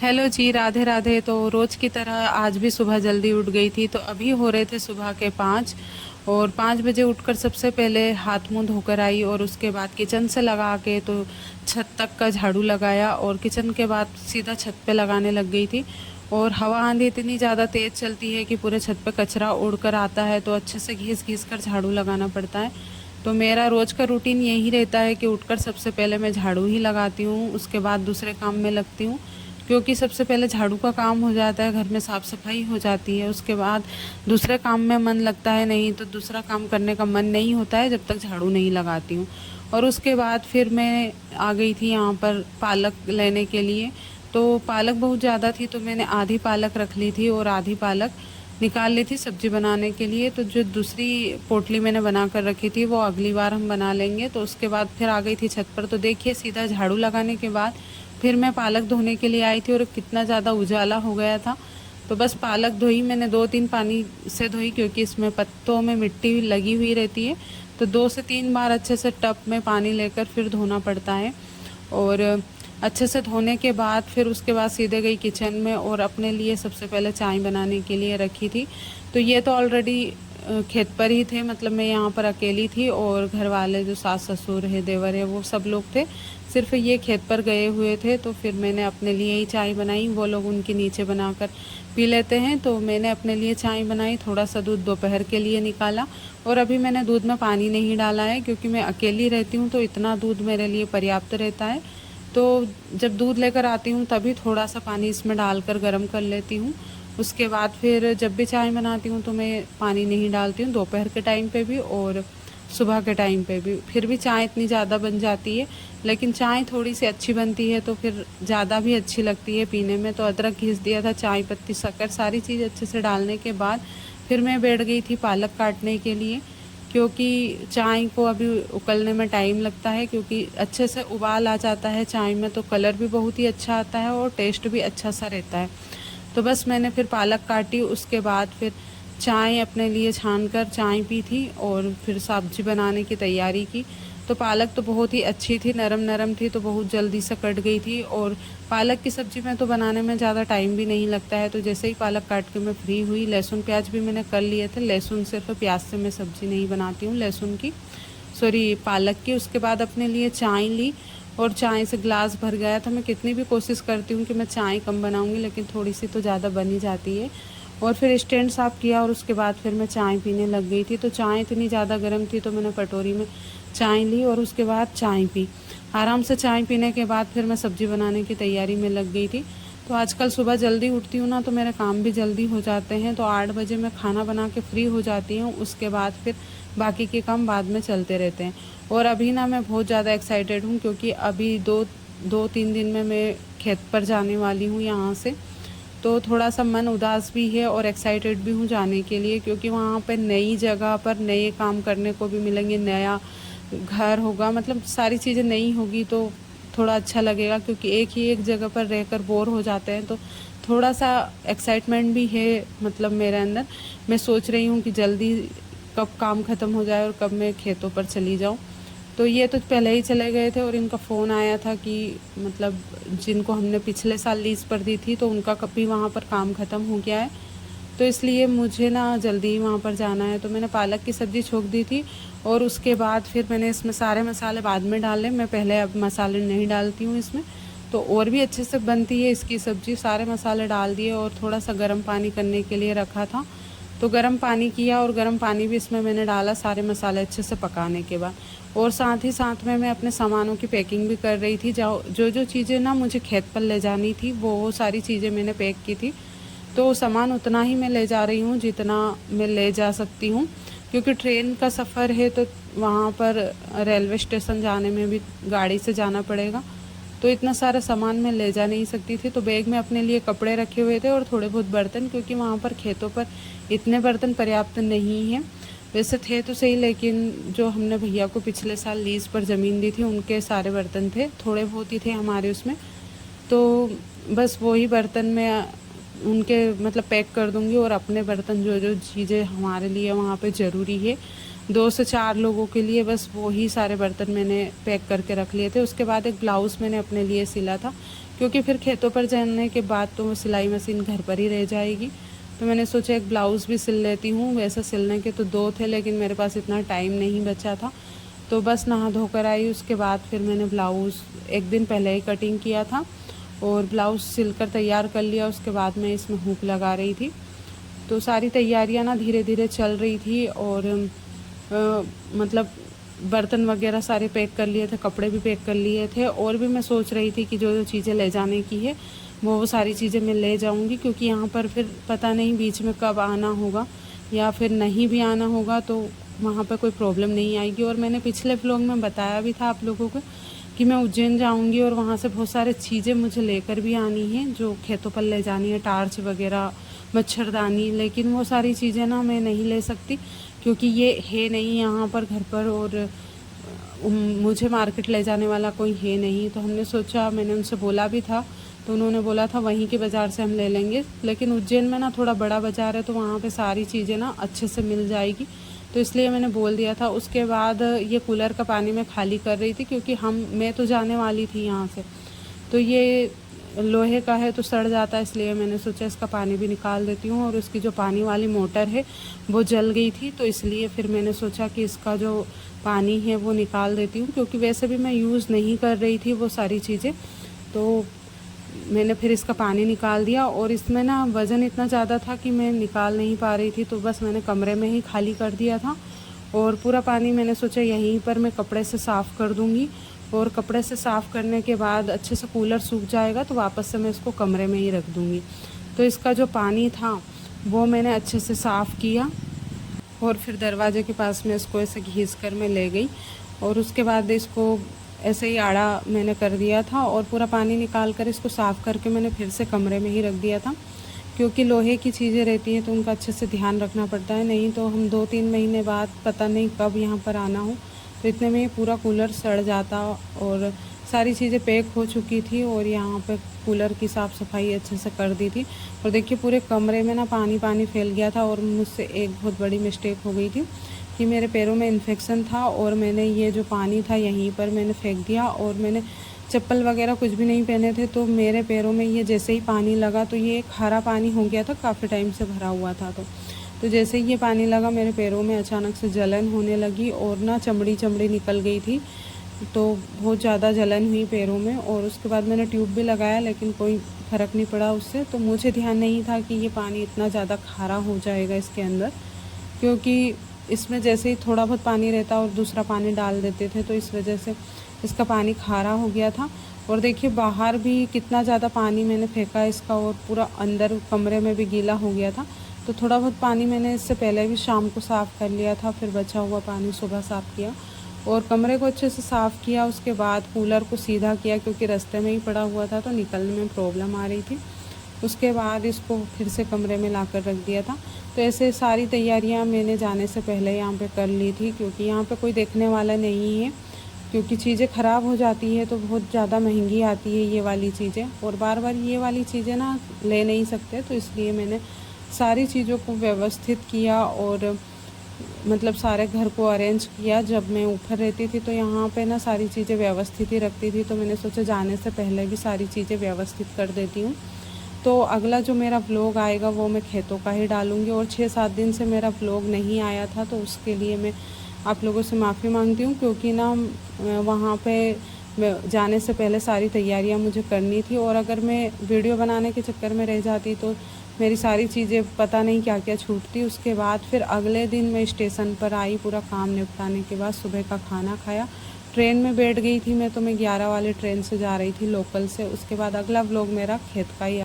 Hello जी, राधे राधे। तो रोज़ की तरह आज भी सुबह जल्दी उठ गई थी। तो अभी हो रहे थे सुबह के 5 और 5 बजे उठकर सबसे पहले हाथ मुंह धोकर आई और उसके बाद किचन से लगा के तो छत तक का झाड़ू लगाया और किचन के बाद सीधा छत पे लगाने लग गई थी। और हवा आंधी इतनी ज़्यादा तेज़ चलती है कि पूरे छत पे कचरा उड़कर आता है, तो अच्छे से घिस घिस कर झाड़ू लगाना पड़ता है। तो मेरा रोज़ का रूटीन यही रहता है कि उठकर सबसे पहले मैं झाड़ू ही लगाती हूँ, उसके बाद दूसरे काम में लगती हूँ। क्योंकि सबसे पहले झाड़ू का काम हो जाता है, घर में साफ़ सफाई हो जाती है, उसके बाद दूसरे काम में मन लगता है। नहीं तो दूसरा काम करने का मन नहीं होता है जब तक झाड़ू नहीं लगाती हूँ। और उसके बाद फिर मैं आ गई थी यहाँ पर पालक लेने के लिए। तो पालक बहुत ज़्यादा थी, तो मैंने आधी पालक रख ली थी और आधी पालक निकाल ली थी सब्जी बनाने के लिए। तो जो दूसरी पोटली मैंने बना कर रखी थी वो अगली बार हम बना लेंगे। तो उसके बाद फिर आ गई थी छत पर। तो देखिए, सीधा झाड़ू लगाने के बाद फिर मैं पालक धोने के लिए आई थी और कितना ज़्यादा उजाला हो गया था। तो बस पालक धोई मैंने, 2-3 पानी से धोई, क्योंकि इसमें पत्तों में मिट्टी लगी हुई रहती है। तो 2 से 3 बार अच्छे से टब में पानी लेकर फिर धोना पड़ता है। और अच्छे से धोने के बाद फिर उसके बाद सीधे गई किचन में और अपने लिए सबसे पहले चाय बनाने के लिए रखी थी। तो ये तो ऑलरेडी खेत पर ही थे, मतलब मैं यहाँ पर अकेली थी और घर वाले जो सास ससुर है, देवर है, वो सब लोग थे। सिर्फ ये खेत पर गए हुए थे। तो फिर मैंने अपने लिए ही चाय बनाई, वो लोग उनके नीचे बनाकर पी लेते हैं। तो मैंने अपने लिए चाय बनाई, थोड़ा सा दूध दोपहर के लिए निकाला। और अभी मैंने दूध में पानी नहीं डाला है, क्योंकि मैं अकेली रहती हूँ तो इतना दूध मेरे लिए पर्याप्त रहता है। तो जब दूध लेकर आती हूँ तभी थोड़ा सा पानी इसमें डालकर गर्म कर लेती हूँ। उसके बाद फिर जब भी चाय बनाती हूँ तो मैं पानी नहीं डालती हूँ, दोपहर के टाइम पे भी और सुबह के टाइम पे भी। फिर भी चाय इतनी ज़्यादा बन जाती है, लेकिन चाय थोड़ी सी अच्छी बनती है तो फिर ज़्यादा भी अच्छी लगती है पीने में। तो अदरक घिस दिया था, चाय पत्ती, शक्कर, सारी चीज़ अच्छे से डालने के बाद फिर मैं बैठ गई थी पालक काटने के लिए। क्योंकि चाय को अभी उकलने में टाइम लगता है, क्योंकि अच्छे से उबाल आ जाता है चाय में तो कलर भी बहुत ही अच्छा आता है और टेस्ट भी अच्छा सा रहता है। तो बस मैंने फिर पालक काटी, उसके बाद फिर चाय अपने लिए छान कर चाय पी थी और फिर सब्जी बनाने की तैयारी की। तो पालक तो बहुत ही अच्छी थी, नरम नरम थी, तो बहुत जल्दी से कट गई थी। और पालक की सब्ज़ी में तो बनाने में ज़्यादा टाइम भी नहीं लगता है। तो जैसे ही पालक काट के मैं फ्री हुई, लहसुन प्याज भी मैंने कर लिए थे। लहसुन सिर्फ, प्याज से मैं सब्ज़ी नहीं बनाती हूँ, लहसुन की, सॉरी पालक की। उसके बाद अपने लिए चाय ली और चाय से ग्लास भर गया था। मैं कितनी भी कोशिश करती हूँ कि मैं चाय कम बनाऊँगी, लेकिन थोड़ी सी तो ज़्यादा बन ही जाती है। और फिर स्टैंड साफ़ किया और उसके बाद फिर मैं चाय पीने लग गई थी। तो चाय इतनी ज़्यादा गर्म थी तो मैंने कटोरी में चाय ली और उसके बाद चाय पी। आराम से चाय पीने के बाद फिर मैं सब्ज़ी बनाने की तैयारी में लग गई थी। तो आजकल सुबह जल्दी उठती हूँ ना, तो मेरे काम भी जल्दी हो जाते हैं। तो 8 बजे मैं खाना बना के फ्री हो जाती हूँ, उसके बाद फिर बाकी के काम बाद में चलते रहते हैं। और अभी ना मैं बहुत ज़्यादा एक्साइटेड हूँ, क्योंकि अभी 2-3 दिन में मैं खेत पर जाने वाली हूँ यहाँ से। तो थोड़ा सा मन उदास भी है और एक्साइटेड भी हूँ जाने के लिए, क्योंकि वहाँ पर नई जगह पर नए काम करने को भी मिलेंगे, नया घर होगा, मतलब सारी चीज़ें नई होगी तो थोड़ा अच्छा लगेगा। क्योंकि एक ही एक जगह पर रहकर बोर हो जाते हैं। तो थोड़ा सा एक्साइटमेंट भी है मतलब मेरे अंदर। मैं सोच रही हूँ कि जल्दी कब काम ख़त्म हो जाए और कब मैं खेतों पर चली जाऊँ। तो ये तो पहले ही चले गए थे और इनका फ़ोन आया था कि मतलब जिनको हमने पिछले साल लीज़ पर दी थी तो उनका कभी वहाँ पर काम ख़त्म हो गया है। तो इसलिए मुझे ना जल्दी ही वहाँ पर जाना है। तो मैंने पालक की सब्ज़ी छोंक दी थी और उसके बाद फिर मैंने इसमें सारे मसाले बाद में डाले। मैं पहले अब मसाले नहीं डालती हूँ इसमें, तो और भी अच्छे से बनती है इसकी सब्ज़ी। सारे मसाले डाल दिए और थोड़ा सा गर्म पानी करने के लिए रखा था। तो गर्म पानी किया और गर्म पानी भी इसमें मैंने डाला सारे मसाले अच्छे से पकाने के बाद। और साथ ही साथ में मैं अपने सामानों की पैकिंग भी कर रही थी। जो जो चीज़ें ना मुझे खेत पर ले जानी थी वो सारी चीज़ें मैंने पैक की थी। तो सामान उतना ही मैं ले जा रही हूँ जितना मैं ले जा सकती हूँ, क्योंकि ट्रेन का सफ़र है तो वहाँ पर रेलवे स्टेशन जाने में भी गाड़ी से जाना पड़ेगा। तो इतना सारा सामान मैं ले जा नहीं सकती थी। तो बैग में अपने लिए कपड़े रखे हुए थे और थोड़े बहुत बर्तन, क्योंकि वहाँ पर खेतों पर इतने बर्तन पर्याप्त नहीं हैं। वैसे थे तो सही, लेकिन जो हमने भैया को पिछले साल लीज़ पर ज़मीन दी थी उनके सारे बर्तन थे, थोड़े बहुत ही थे हमारे उसमें। तो बस वही बर्तन मैं उनके मतलब पैक कर दूंगी और अपने बर्तन जो जो चीज़ें हमारे लिए वहाँ पे ज़रूरी है 2 से 4 लोगों के लिए, बस वो ही सारे बर्तन मैंने पैक करके रख लिए थे। उसके बाद एक ब्लाउज़ मैंने अपने लिए सिला था, क्योंकि फिर खेतों पर जाने के बाद तो वो सिलाई मशीन घर पर ही रह जाएगी। तो मैंने सोचा एक ब्लाउज़ भी सिल लेती हूँ। वैसे सिलने के तो 2 थे, लेकिन मेरे पास इतना टाइम नहीं बचा था। तो बस नहा धोकर आई, उसके बाद फिर मैंने ब्लाउज़ एक दिन पहले ही कटिंग किया था और ब्लाउज़ सिलकर तैयार कर लिया। उसके बाद मैं इसमें हुक लगा रही थी। तो सारी तैयारियां ना धीरे धीरे चल रही थी और मतलब बर्तन वगैरह सारे पैक कर लिए थे, कपड़े भी पैक कर लिए थे, और भी मैं सोच रही थी कि जो जो चीज़ें ले जाने की है वो सारी चीज़ें मैं ले जाऊंगी, क्योंकि यहाँ पर फिर पता नहीं बीच में कब आना होगा या फिर नहीं भी आना होगा, तो वहाँ पर कोई प्रॉब्लम नहीं आएगी। और मैंने पिछले व्लॉग में बताया भी था आप लोगों को कि मैं उज्जैन जाऊंगी और वहाँ से बहुत सारी चीज़ें मुझे लेकर भी आनी है जो खेतों पर ले जानी है, टार्च वगैरह, मच्छरदानी। लेकिन वो सारी चीज़ें ना मैं नहीं ले सकती क्योंकि ये है नहीं यहाँ पर घर पर, और मुझे मार्केट ले जाने वाला कोई है नहीं। तो हमने सोचा, मैंने उनसे बोला भी था तो उन्होंने बोला था वहीं के बाज़ार से हम ले लेंगे। लेकिन उज्जैन में ना थोड़ा बड़ा बाज़ार है तो वहाँ पे सारी चीज़ें ना अच्छे से मिल जाएगी, तो इसलिए मैंने बोल दिया था। उसके बाद ये कूलर का पानी मैं खाली कर रही थी क्योंकि मैं तो जाने वाली थी यहाँ से, तो ये लोहे का है तो सड़ जाता है, इसलिए मैंने सोचा इसका पानी भी निकाल देती हूँ। और उसकी जो पानी वाली मोटर है वो जल गई थी, तो इसलिए फिर मैंने सोचा कि इसका जो पानी है वो निकाल देती हूँ, क्योंकि वैसे भी मैं यूज़ नहीं कर रही थी वो सारी चीज़ें। तो मैंने फिर इसका पानी निकाल दिया, और इसमें ना वज़न इतना ज़्यादा था कि मैं निकाल नहीं पा रही थी, तो बस मैंने कमरे में ही खाली कर दिया था। और पूरा पानी मैंने सोचा यहीं पर मैं कपड़े से साफ़ कर दूँगी, और कपड़े से साफ़ करने के बाद अच्छे से कूलर सूख जाएगा तो वापस से मैं इसको कमरे में ही रख दूँगी। तो इसका जो पानी था वो मैंने अच्छे से साफ़ किया, और फिर दरवाजे के पास में इसको ऐसे घिस कर मैं ले गई, और उसके बाद इसको ऐसे ही आड़ा मैंने कर दिया था, और पूरा पानी निकाल कर इसको साफ़ करके मैंने फिर से कमरे में ही रख दिया था। क्योंकि लोहे की चीज़ें रहती हैं तो उनका अच्छे से ध्यान रखना पड़ता है, नहीं तो हम 2-3 महीने बाद पता नहीं कब यहाँ पर आना हो, तो इतने में पूरा कूलर सड़ जाता। और सारी चीज़ें पैक हो चुकी थी, और यहाँ पे कूलर की साफ़ सफाई अच्छे से कर दी थी। और देखिए पूरे कमरे में ना पानी पानी फैल गया था, और मुझसे एक बहुत बड़ी मिस्टेक हो गई थी कि मेरे पैरों में इन्फेक्शन था, और मैंने ये जो पानी था यहीं पर मैंने फेंक दिया, और मैंने चप्पल वगैरह कुछ भी नहीं पहने थे, तो मेरे पैरों में ये जैसे ही पानी लगा तो ये खारा पानी हो गया था, काफ़ी टाइम से भरा हुआ था। तो जैसे ही ये पानी लगा मेरे पैरों में अचानक से जलन होने लगी, और ना चमड़ी निकल गई थी, तो बहुत ज़्यादा जलन हुई पैरों में। और उसके बाद मैंने ट्यूब भी लगाया, लेकिन कोई फ़र्क नहीं पड़ा उससे। तो मुझे ध्यान नहीं था कि ये पानी इतना ज़्यादा खारा हो जाएगा इसके अंदर, क्योंकि इसमें जैसे ही थोड़ा बहुत पानी रहता और दूसरा पानी डाल देते थे, तो इस वजह से इसका पानी खारा हो गया था। और देखिए बाहर भी कितना ज़्यादा पानी मैंने फेंका इसका, और पूरा अंदर कमरे में भी गीला हो गया था। तो थोड़ा बहुत पानी मैंने इससे पहले भी शाम को साफ़ कर लिया था, फिर बचा हुआ पानी सुबह साफ़ किया, और कमरे को अच्छे से साफ़ किया। उसके बाद कूलर को सीधा किया, क्योंकि रास्ते में ही पड़ा हुआ था तो निकलने में प्रॉब्लम आ रही थी। उसके बाद इसको फिर से कमरे में ला कर रख दिया था। तो ऐसे सारी तैयारियां मैंने जाने से पहले यहाँ पे कर ली थी, क्योंकि यहाँ पे कोई देखने वाला नहीं है, क्योंकि चीज़ें ख़राब हो जाती है तो बहुत ज़्यादा महंगी आती है ये वाली चीज़ें, और बार बार ये वाली चीज़ें ना ले नहीं सकते। तो इसलिए मैंने सारी चीज़ों को व्यवस्थित किया, और मतलब सारे घर को अरेंज किया। जब मैं ऊपर रहती थी तो यहाँ पे ना सारी चीज़ें व्यवस्थित ही रखती थी, तो मैंने सोचा जाने से पहले भी सारी चीज़ें व्यवस्थित कर देती हूँ। तो अगला जो मेरा व्लॉग आएगा वो मैं खेतों का ही डालूँगी, और 6-7 दिन से मेरा व्लॉग नहीं आया था, तो उसके लिए मैं आप लोगों से माफ़ी मांगती हूँ, क्योंकि ना वहाँ पे जाने से पहले सारी तैयारियाँ मुझे करनी थी, और अगर मैं वीडियो बनाने के चक्कर में रह जाती तो मेरी सारी चीज़ें पता नहीं क्या क्या छूटती। उसके बाद फिर अगले दिन मैं स्टेशन पर आई, पूरा काम निपटाने के बाद सुबह का खाना खाया, ट्रेन में बैठ गई थी मैं, तो मैं 11 वाले ट्रेन से जा रही थी लोकल से। उसके बाद अगला व्लॉग मेरा खेत का ही